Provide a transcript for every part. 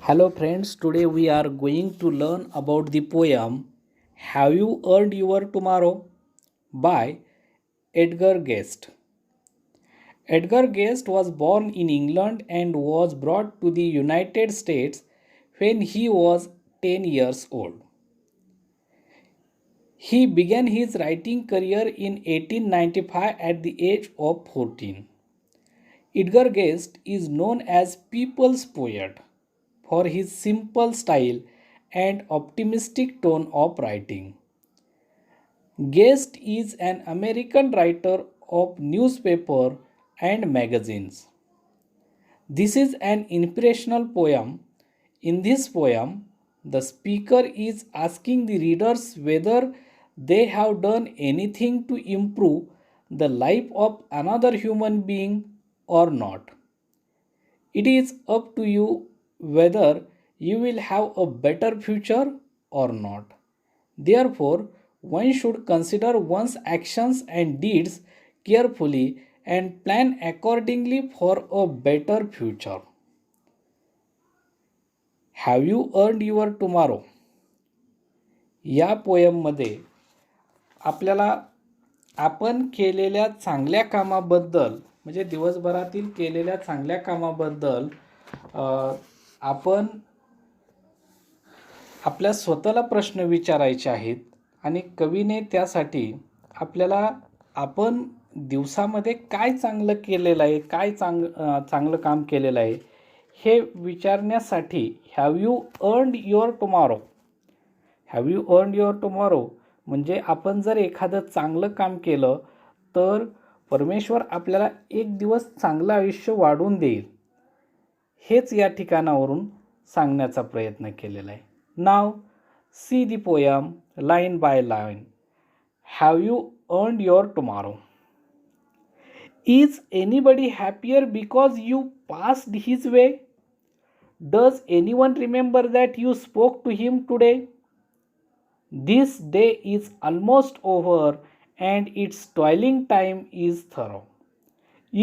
Hello friends, today we are going to learn about the poem Have You Earned Your Tomorrow by Edgar Guest. Edgar Guest was born in England and was brought to the United States when he was 10 years old. He began his writing career in 1895 at the age of 14. Edgar Guest is known as People's Poet for his simple style and optimistic tone of writing. Guest is an American writer of newspaper and magazines. This is an inspirational poem. In this poem, the speaker is asking the readers whether they have done anything to improve the life of another human being or not. It is up to you whether you will have a better future or not. Therefore, one should consider one's actions and deeds carefully and plan accordingly for a better future. Have you earned your tomorrow? या पोयममध्ये आपल्याला आपण केलेल्या चांगल्या कामाबद्दल म्हणजे दिवसभरातील केलेल्या चांगल्या कामाबद्दल आपण आपल्या स्वतःला प्रश्न विचारायचे आहेत आणि कवीने त्यासाठी आपल्याला आपण दिवसामध्ये काय चांगलं केलेलं आहे, काय चांगलं काम केलेलं आहे हे विचारण्यासाठी have you earned your tomorrow. Have you earned your tomorrow म्हणजे आपण जर एखादं चांगलं काम केलं तर परमेश्वर आपल्याला एक दिवस चांगलं आयुष्य वाढवून देईल, हेच या ठिकाणावरून सांगण्याचा प्रयत्न केलेला आहे. नाव see the poem line by line. Have you earned your tomorrow. Is anybody happier because you passed his way? Does anyone remember that you spoke to him today? This day is almost over and its toiling time is thorough.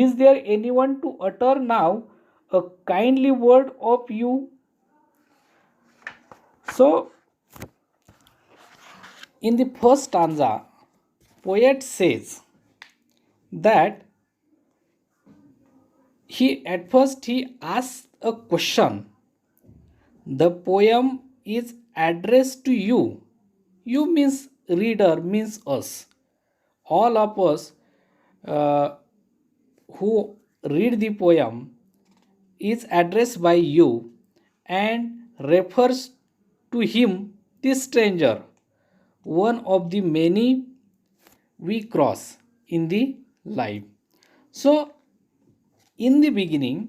Is there anyone to utter now a kindly word of you? So, in the first stanza, poet says that he asks a question. The poem is addressed to you. You means reader, means us. All of us who read the poem is addressed by you and refers to him, the stranger, one of the many we cross in the life. So, in the beginning,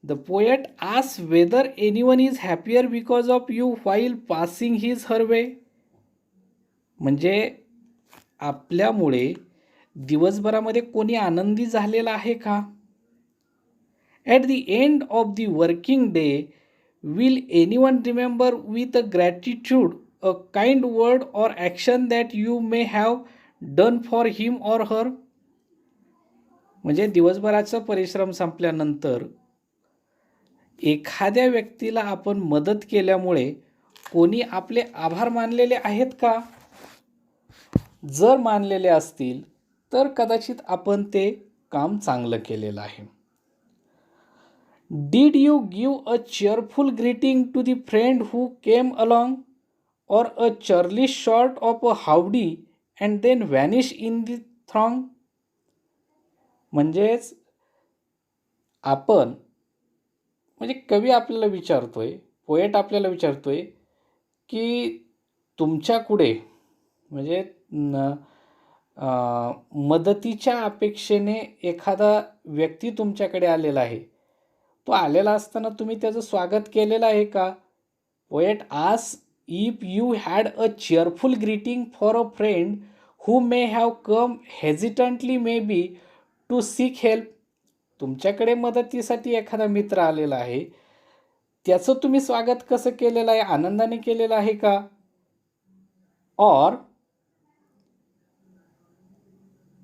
the poet asks whether anyone is happier because of you while passing his her way. म्हणजे आपल्यामुळे दिवसभरामध्ये कोणी आनंदी झालेला आहे का? At the end of the working day will anyone remember with a gratitude a kind word or action that you may have done for him or her? म्हणजे दिवसभराचा परिश्रम संपल्यानंतर एखाद्या व्यक्तीला आपण मदत केल्यामुळे कोणी आपले आभार मानलेले आहेत का? जर मानलेले असतील तर कदाचित आपण ते काम चांगलं केलेलं आहे. Did you give a cheerful greeting to the friend who came along, or a churlish sort of a howdy and then vanish in the throng? म्हणजेच आपण म्हणजे कवी आपल्याला विचारतोय, पोएट आपल्याला विचारतोय की तुमच्याकडे म्हणजे मदतीच्या अपेक्षेने एखादा व्यक्ती तुमच्याकडे आलेला आहे, तो आलेला असताना तुम्ही त्याचं स्वागत केलेलं आहे का? Poet asks if you had a cheerful greeting for a friend who may have come hesitantly maybe to seek help. तुमच्याकडे मदतीसाठी एखादा मित्र आलेला आहे, त्याचं तुम्ही स्वागत कसं केलेलं आहे? आनंदाने केलेलं आहे का? और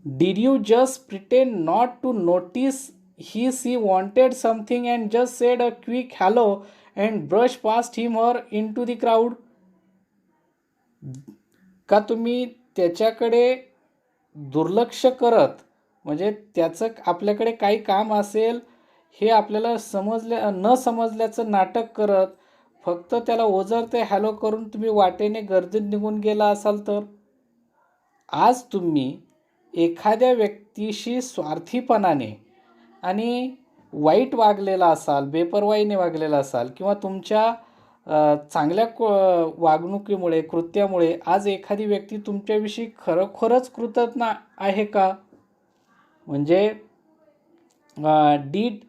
did you just pretend not to notice he she wanted something and just said a quick hello and brush past him or into the crowd? का तुम्ही त्याच्याकडे दुर्लक्ष करत, म्हणजे त्याचं आपल्याकडे काही काम असेल हे आपल्याला न समजल्याचं नाटक करत फक्त त्याला ओझरते हॅलो करून तुम्ही वाटेने गर्दीत निघून गेला असाल तर? आज तुम्ही एखाद्या व्यक्तीशी स्वार्थीपणाने आणि वाईट वागलेला असाल, बेपर्वाईने वागलेला असाल किंवा तुमच्या चांगल्या वागणुकीमुळे, कृत्यामुळे आज एखादी व्यक्ती तुमच्याविषयी खरोखरच कृतज्ञ आहे का? म्हणजे did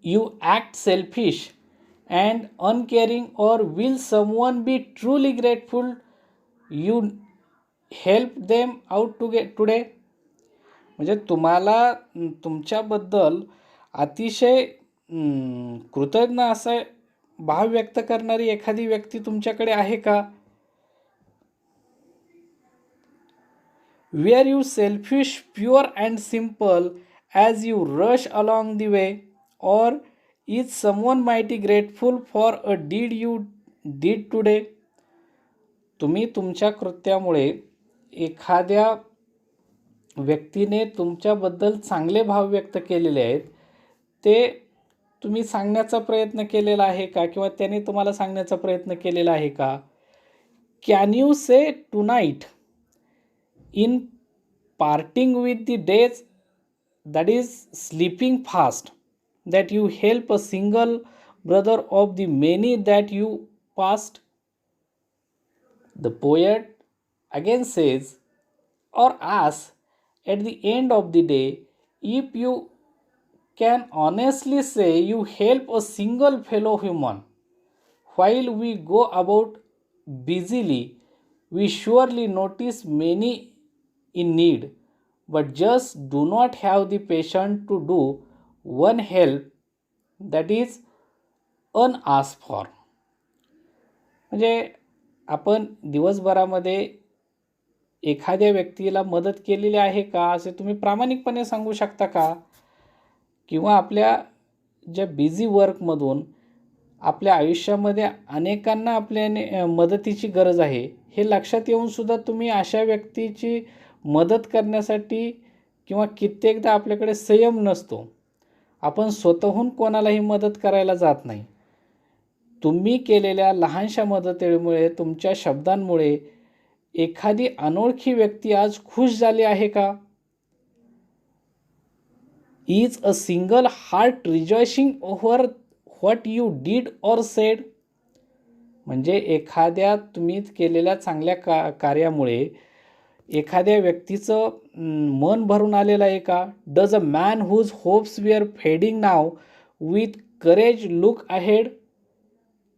you act selfish and uncaring और will someone be truly grateful you helped them out today? म्हणजे तुम्हाला तुमच्याबद्दल अतिशय कृतज्ञ असं भाव व्यक्त करणारी एखादी व्यक्ती तुमच्याकडे आहे का? Were you selfish, pure and simple as you rush along the way, or is someone mighty grateful for a deed you did today? तुम्ही तुमच्या कृत्यामुळे एखाद्या व्यक्तीने तुमच्याबद्दल चांगले भाव व्यक्त केलेले आहेत ते तुम्ही सांगण्याचा प्रयत्न केलेला आहे का, किंवा त्याने तुम्हाला सांगण्याचा प्रयत्न केलेला आहे का? Can you say tonight in parting with the days, that is sleeping fast, that you help a single brother of the many that you passed? The poet again says or asks, at the end of the day, if you can honestly say you help a single fellow human while we go about busily, we surely notice many in need, but just do not have the patience to do one help that is unasked for. म्हणजे आपण दिवसभरामध्ये एखाद्या व्यक्तीला मदत केलेली आहे का असे तुम्ही प्रामाणिकपणे सांगू शकता का? किंवा आपल्या ज्या बिझी वर्कमधून आपल्या आयुष्यामध्ये अनेकांना आपल्या मदतीची गरज आहे हे लक्षात येऊनसुद्धा तुम्ही अशा व्यक्तीची मदत करण्यासाठी, किंवा कित्येकदा आपल्याकडे संयम नसतो, आपण स्वतःहून कोणालाही मदत करायला जात नाही. तुम्ही केलेल्या लहानशा मदतीमुळे, तुमच्या शब्दांमुळे एखादी अनोळखी व्यक्ती आज खुश झाली आहे का? Is a single heart rejoicing over what you did or said? म्हणजे एखाद्या तुम्ही केलेल्या चांगल्या कार्यामुळे एखाद्या व्यक्तीचं मन भरून आलेलं आहे का? Does a man whose hopes were fading now with courage look ahead?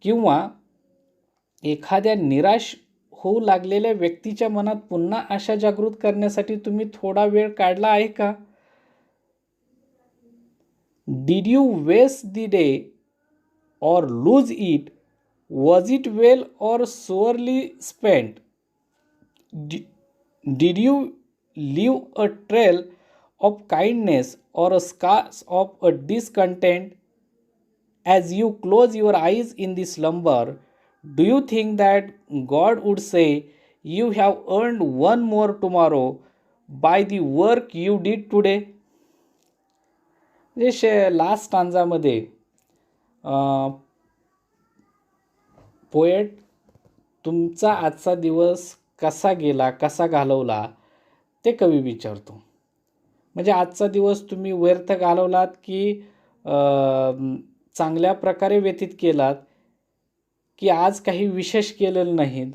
किंवा एखाद्या निराश होऊ लागलेल्या व्यक्तीच्या मनात पुन्हा आशा जागृत करण्यासाठी तुम्ही थोडा वेळ काढला आहे का? Did you waste the day or lose it? Was it well or sorely spent? Did you leave a trail of kindness or a scars of a discontent? As you close your eyes in the slumber, do you think that God would say, you have earned one more tomorrow by the work you did today? Last स्टांजामध्ये poet तुमचा आजचा दिवस कसा गेला, कसा घालवला ते कवी विचारतो. म्हणजे आजचा दिवस तुम्ही व्यर्थ घालवलात की चांगल्या प्रकारे व्यतीत केलात, की आज काही विशेष केलेलं नाहीत?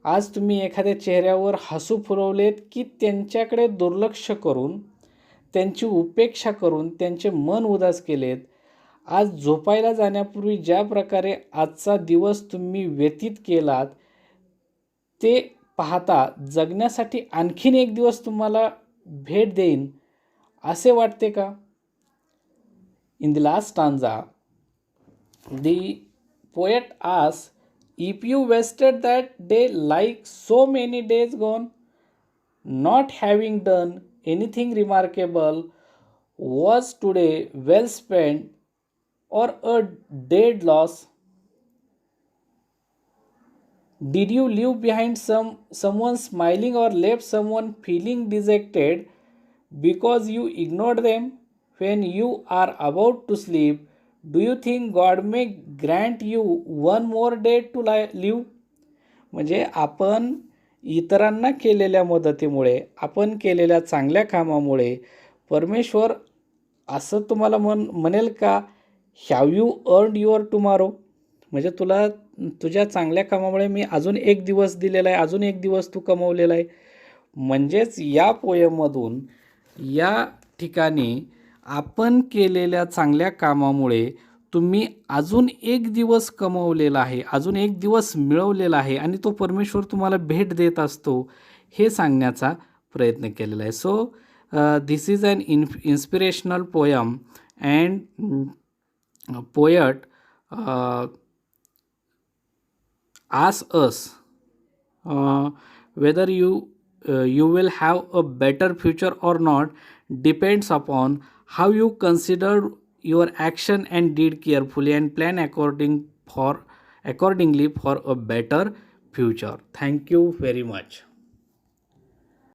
आज तुम्ही एखाद्या चेहऱ्यावर हसू फुलवलेत की त्यांच्याकडे दुर्लक्ष करून, त्यांची उपेक्षा करून त्यांचे मन उदास केलेत? आज झोपायला जाण्यापूर्वी ज्या प्रकारे आजचा दिवस तुम्ही व्यतीत केलात ते पाहता जगण्यासाठी आणखीन एक दिवस तुम्हाला भेट देईन असे वाटते का? In the last stanza the poet asks, if you wasted that day like so many days gone, not having done anything remarkable, was today well spent or a dead loss? Did you leave behind someone smiling or left someone feeling dejected because you ignored them? When you are about to sleep, do you think God may grant you one more day to live? म्हणजे आपण इतरांना केलेल्या मदतीमुळे, आपण केलेल्या चांगल्या कामामुळे परमेश्वर असं तुम्हाला म्हणेल का, have you earned your tomorrow? म्हणजे तुला तुझ्या चांगल्या कामामुळे मी अजून एक दिवस दिलेला आहे, अजून एक दिवस तू कमवलेला आहे. म्हणजेच या पोयममधून या ठिकाणी आपण केलेल्या चांगल्या कामामुळे तुम्ही अजून एक दिवस कमवलेला आहे, अजून एक दिवस मिळवलेला आहे आणि तो परमेश्वर तुम्हाला भेट देत असतो, हे सांगण्याचा प्रयत्न केलेला आहे. So this is an inspirational poem and poet ask us whether you will have a better future or not depends upon how you consider your action and did carefully and plan accordingly for a better future. Thank you very much.